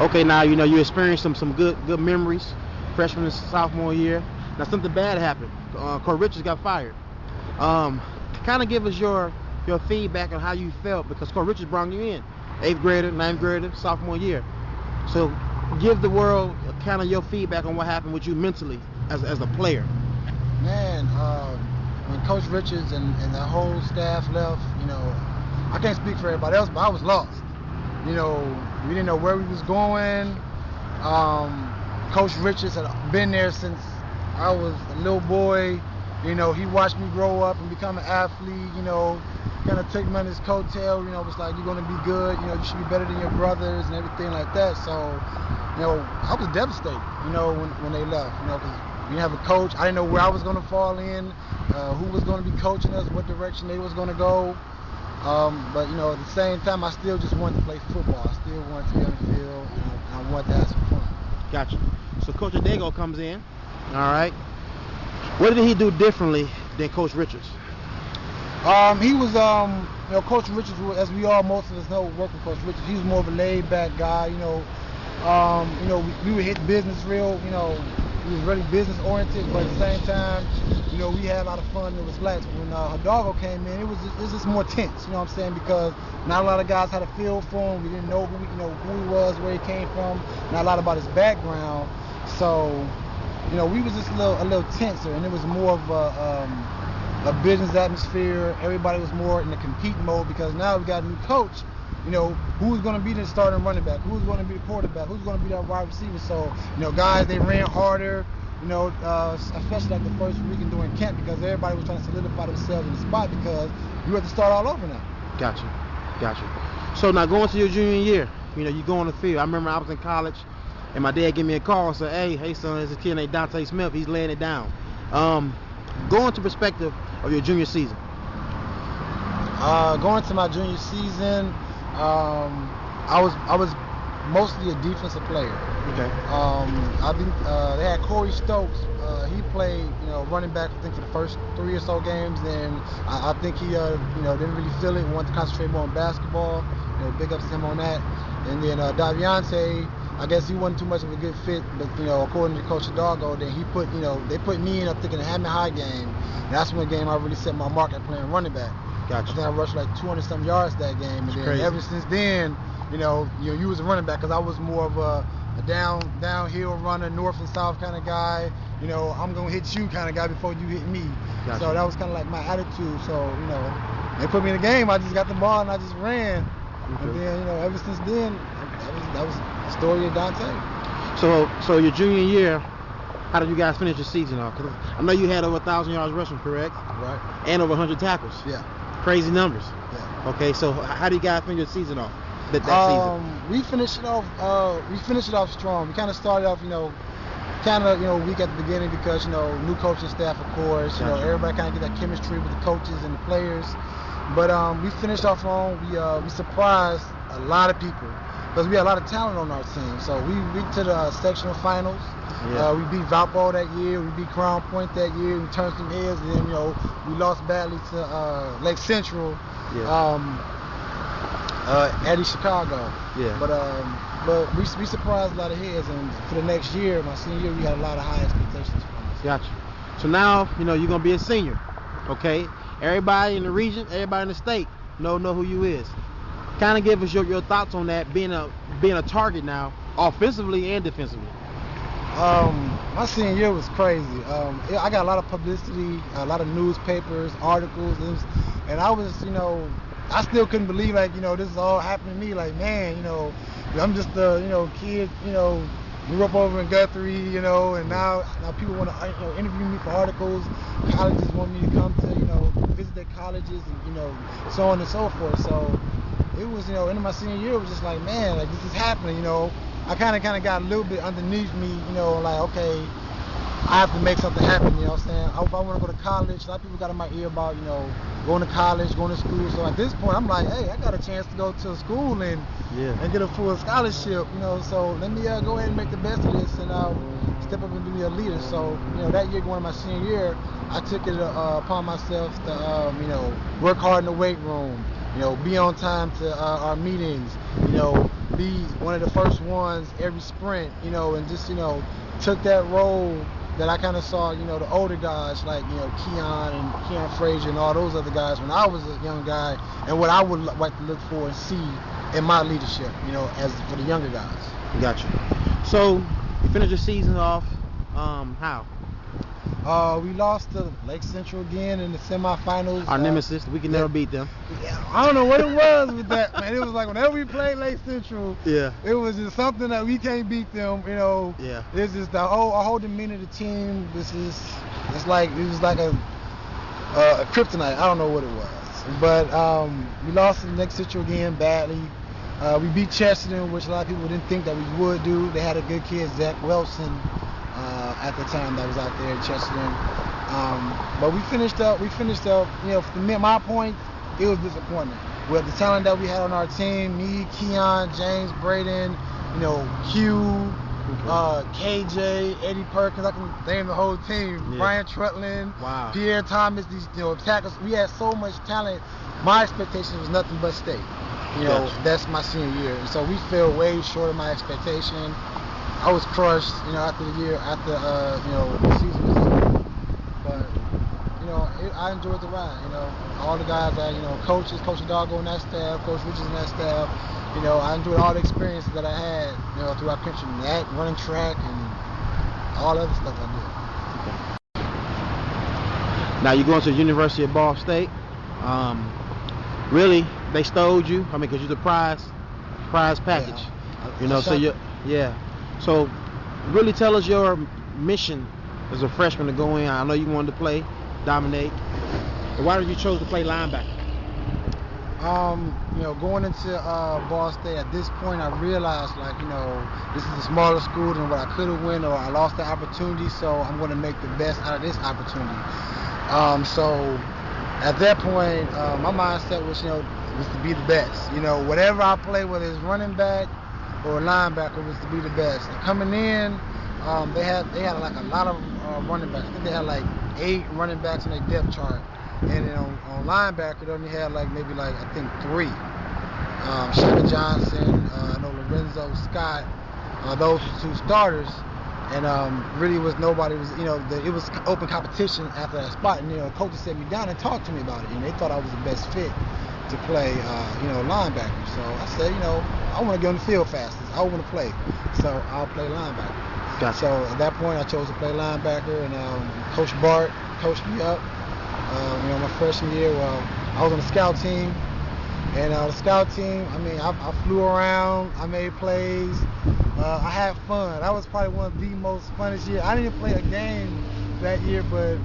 Okay, now you experienced some good memories, freshman and sophomore year. Now something bad happened. Coach Richards got fired. Um, kind of give us your feedback on how you felt because Coach Richards brought you in, eighth grader, ninth grader, sophomore year. So give the world kind of your feedback on what happened with you mentally as a player. Man, when Coach Richards and the whole staff left, I can't speak for everybody else, but I was lost. We didn't know where we was going. Coach Richards had been there since I was a little boy. He watched me grow up and become an athlete. Kind of took me on his coattail. Was like, you're going to be good. You should be better than your brothers and everything like that. So, I was devastated. When they left. Because we didn't have a coach. I didn't know where I was going to fall in, who was going to be coaching us, what direction they was going to go. But at the same time, I still just wanted to play football. I still wanted to be on the field, and I wanted to have some fun. Gotcha. So Coach Adego comes in. All right. What did he do differently than Coach Richards? He was, Coach Richards, as we all, most of us know, work with Coach Richards. He was more of a laid-back guy. We would hit business real. He was really business-oriented, but at the same time, we had a lot of fun and it was relaxed. When Hidalgo came in, it was just more tense. You know what I'm saying? Because not a lot of guys had a feel for him. We didn't know who he was, where he came from, not a lot about his background. So, we was just a little tenser, and it was more of a business atmosphere. Everybody was more in the compete mode because now we got a new coach. Who's going to be the starting running back? Who's going to be the quarterback? Who's going to be that wide receiver? So, guys, they ran harder, especially like the first weekend during camp because everybody was trying to solidify themselves in the spot because you have to start all over now. Gotcha. So now going to your junior year, you go on the field. I remember I was in college and my dad gave me a call and said, hey son, there's a kid named Donta Smith. He's laying it down. Go into perspective of your junior season. Going to my junior season, I was mostly a defensive player. Okay. They had Corey Stokes. He played, running back I think for the first 3 or so games, and I think he, didn't really feel it. Wanted to concentrate more on basketball. Big ups to him on that. And then Daviante, I guess he wasn't too much of a good fit, but according to Coach Hidalgo, then they put me in. I think in the Hammond High game. And that's when the game I really set my mark at playing running back. Gotcha. I think I rushed like 200-some yards that game, and then crazy. Ever since then, you was a running back because I was more of a downhill runner, north and south kind of guy. I'm gonna hit you kind of guy before you hit me. Gotcha. So that was kind of like my attitude. So they put me in the game. I just got the ball and I just ran. Okay. And then ever since then, that was the story of Donta. So your junior year, how did you guys finish the season off? Cause I know you had over 1,000 yards rushing, correct? Right. And over 100 tackles. Yeah. Crazy numbers. Yeah. Okay, so how do you guys finish your season off? That season. We finished it off strong. We kind of started off, weak at the beginning because new coaching staff, of course. Gotcha. Everybody kind of get that chemistry with the coaches and the players. But we finished off on. We surprised a lot of people because we had a lot of talent on our team. So we went to the sectional finals. Yeah. We beat Valpo that year. We beat Crown Point that year. We turned some heads, and then we lost badly to Lake Central. Yeah. Eddie Chicago. Yeah. But we surprised a lot of heads, and for the next year, my senior year, we had a lot of high expectations for us. Gotcha. So now you're gonna be a senior, okay? Everybody in the region, everybody in the state know who you is. Kind of give us your thoughts on that being a target now, offensively and defensively. My senior year was crazy. I got a lot of publicity, a lot of newspapers, articles, and I was, I still couldn't believe this is all happening to me. Like, man, I'm just a kid, grew up over in Guthrie, and now people want to interview me for articles. Colleges want me to come to visit their colleges and so on and so forth. So it was in my senior year, it was just like, man, like this is happening. I kind of got a little bit underneath me, like, okay, I have to make something happen, you know what I'm saying? If I want to go to college, a lot of people got in my ear about, going to college, going to school. So at this point, I'm like, hey, I got a chance to go to school and get a full scholarship, so let me go ahead and make the best of this and step up and be a leader. So, that year going to my senior year, I took it upon myself to, work hard in the weight room, be on time to our meetings, be one of the first ones every sprint, and just, took that role that I kind of saw, the older guys like, Keon Frazier and all those other guys when I was a young guy, and what I would like to look for and see in my leadership, as for the younger guys. Gotcha. So you finished the season off, how? We lost to Lake Central again in the semifinals. Our nemesis, we can never beat them. Yeah, I don't know what it was with that, man. It was like whenever we played Lake Central, it was just something that we can't beat them. Yeah. It's just the whole demeanor of the team. It was like a kryptonite. I don't know what it was, but we lost to Lake Central again badly. We beat Chesterton, which a lot of people didn't think that we would do. They had a good kid, Zach Wilson, at the time that was out there in Chesterton. But we finished up, from my point, it was disappointing. With the talent that we had on our team, me, Keon, James, Braden, Hugh, KJ, Eddie Perkins, I can name the whole team, Brian Trutland, Pierre Thomas, these attackers. We had so much talent. My expectation was nothing but state. That's my senior year. And so we fell way short of my expectation. I was crushed, after the season was over. But, I enjoyed the ride, all the guys that, coaches, Coach Hidalgo and that staff, Coach Richards and that staff, I enjoyed all the experiences that I had, throughout country, that, running track, and all other stuff I did. Okay. Now you're going to the University of Ball State. Really, they stole you, because you're the prize package. So really tell us your mission as a freshman to go in. I know you wanted to play, dominate. But why did you choose to play linebacker? Going into Ball State at this point, I realized this is a smaller school than what I could have won, or I lost the opportunity, so I'm going to make the best out of this opportunity. So at that point, my mindset was to be the best. Whatever I play, whether it's running back or linebacker, was to be the best. And coming in, they had like a lot of running backs. I think they had like 8 running backs on their depth chart. And then on linebacker, they only had maybe I think 3. Shannon Johnson, I know Lorenzo Scott, those were 2 starters. And really was nobody was, it was open competition after that spot. And, coaches sat me down and talked to me about it. And they thought I was the best fit to play, linebacker. So I said, I want to get on the field fastest. I want to play. So I'll play linebacker. Gotcha. So at that point, I chose to play linebacker. And Coach Bart coached me up. My freshman year, I was on the scout team. And the scout team, I flew around. I made plays. I had fun. That was probably one of the most funnest years. I didn't play a game that year, but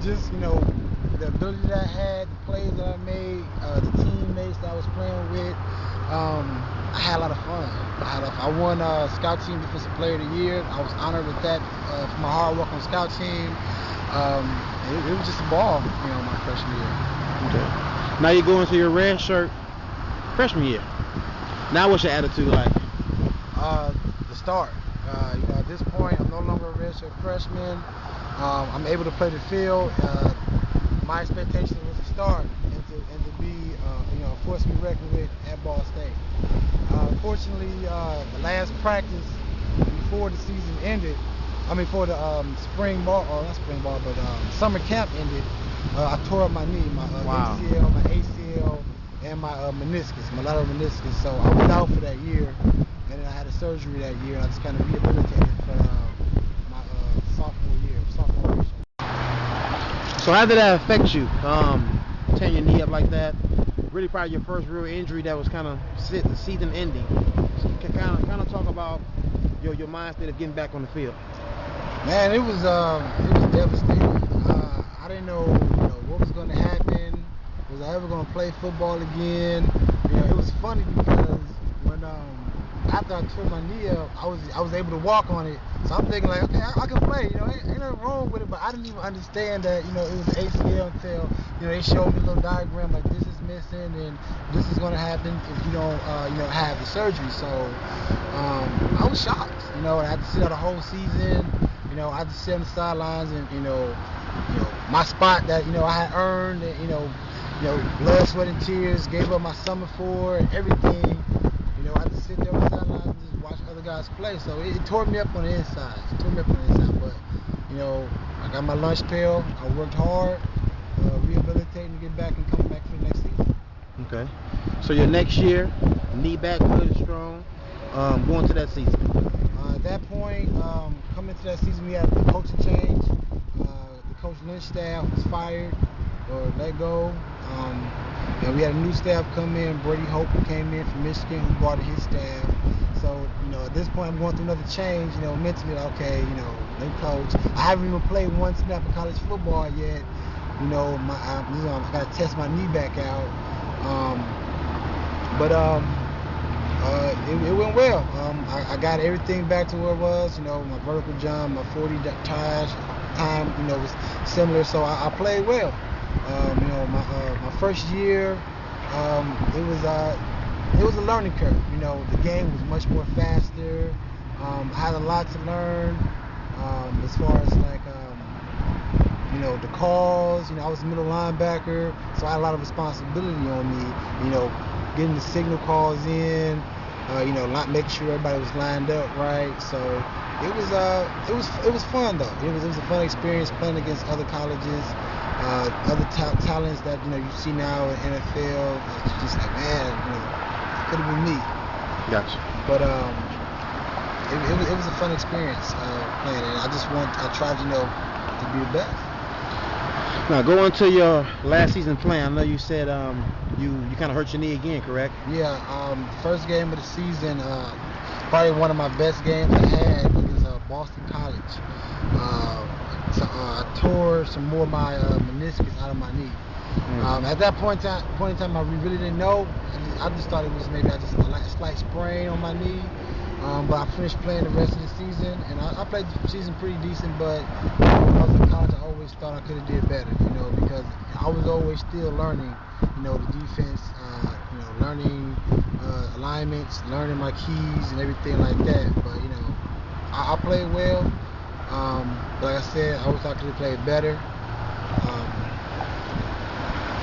just, the ability that I had, the plays that I made, the teammates that I was playing with, I had a lot of fun. I won Scout Team Defensive Player of the Year. I was honored with that for my hard work on the Scout Team. It was just a ball, my freshman year. Okay. Now you're going to your red shirt freshman year. Now what's your attitude like? The start. At this point, I'm no longer a redshirt freshman. I'm able to play the field. My expectation was to start and to be, a force to be reckoned with at Ball State. Unfortunately, the last practice before the season ended, before the spring ball, or not spring ball, but summer camp ended, I tore up my knee, my MCL, my ACL, and my meniscus, my lateral meniscus. So I was out for that year. And then I had a surgery that year, and I just kind of rehabilitated for my sophomore year. So how did that affect you? Tearing your knee up like that? Really probably your first real injury that was kind of season ending. So you can kind of talk about your mindset of getting back on the field. Man, it was devastating. I didn't know, what was going to happen. Was I ever going to play football again? It was funny because when after I tore my knee up, I was able to walk on it. So I'm thinking okay, I can play. Ain't nothing wrong with it. But I didn't even understand that it was ACL until they showed me a little diagram like this is missing and this is going to happen if you don't have the surgery. So I was shocked. And I had to sit out the whole season. I had to sit on the sidelines and my spot that I had earned. And, you know, blood, sweat, and tears. Gave up my summer for it, everything. You know, I had to sit there on the sidelines and just watch other guys play. So it tore me up on the inside. But you know, I got my lunch pail. I worked hard, rehabilitating to get back and come back for the next season. Okay. So your next year, knee back good and strong. Going to that season. At that point, coming to that season, we had the coaching change. The coach Lynch staff was fired or let go. And we had a new staff come in. Brady Hope came in from Michigan, who brought in his staff. So, you know, at this point, I'm going through another change. You know, mentally, okay, you know, new coach. I haven't even played one snap of college football yet. You know, I got to test my knee back out. It went well. I got everything back to where it was. You know, my vertical jump, my 40 time, you know, was similar. So I played well. You know, my first year, it was a learning curve. You know, the game was much more faster. I had a lot to learn as far as like, you know, the calls. You know, I was a middle linebacker, so I had a lot of responsibility on me. You know, getting the signal calls in. You know, not making sure everybody was lined up right. So it was fun though. It was a fun experience playing against other colleges, other talents that, you know, you see now in NFL. It's just like, man, you know, it could have been me. Gotcha. But it was a fun experience playing, and I tried, you know, to be the best. Now, going to your last season playing, I know you said you kind of hurt your knee again, correct? Yeah, first game of the season, probably one of my best games I had. It was Boston College. So I tore some more of my meniscus out of my knee. At that point in time, I really didn't know. I just thought it was maybe a slight sprain on my knee. But I finished playing the rest of the season, and I played the season pretty decent. But when I was in college, I always thought I could have did better, you know, because I was always still learning, you know, the defense, you know, learning alignments, learning my keys and everything like that. But you know, I played well. But like I said, I always thought I could have played better.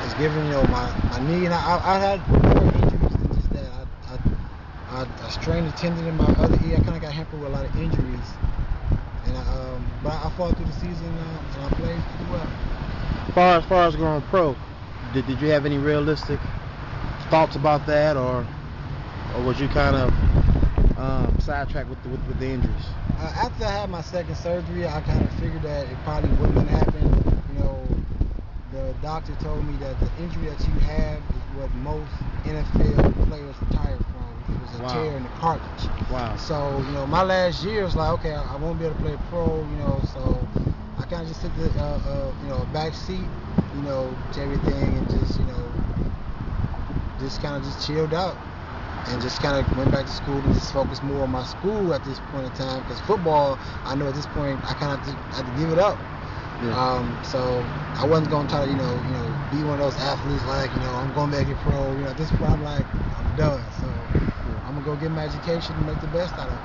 It's given, you know, my knee, and I had more injuries than just that. I strained a tendon in my other ear. I kind of got hampered with a lot of injuries, and but I fought through the season and I played pretty well. As far as going pro, did you have any realistic thoughts about that, or was you kind of sidetracked with the injuries? After I had my second surgery, I kind of figured that it probably wouldn't happen. You know, the doctor told me that the injury that you have is what most NFL players retire from. It was a tear in the cartilage. Wow. So, you know, my last year was like, okay, I won't be able to play pro, you know, so I kind of just took the, you know, back seat, you know, to everything, and just, you know, just kind of just chilled out and just kind of went back to school and just focused more on my school at this point in time, because football, I know at this point, I kind of had to give it up. Yeah. So I wasn't going to try to, you know, be one of those athletes like, you know, I'm going to make it pro. You know, at this point, I'm like, I'm done. So I'm going to go get my education and make the best out of it.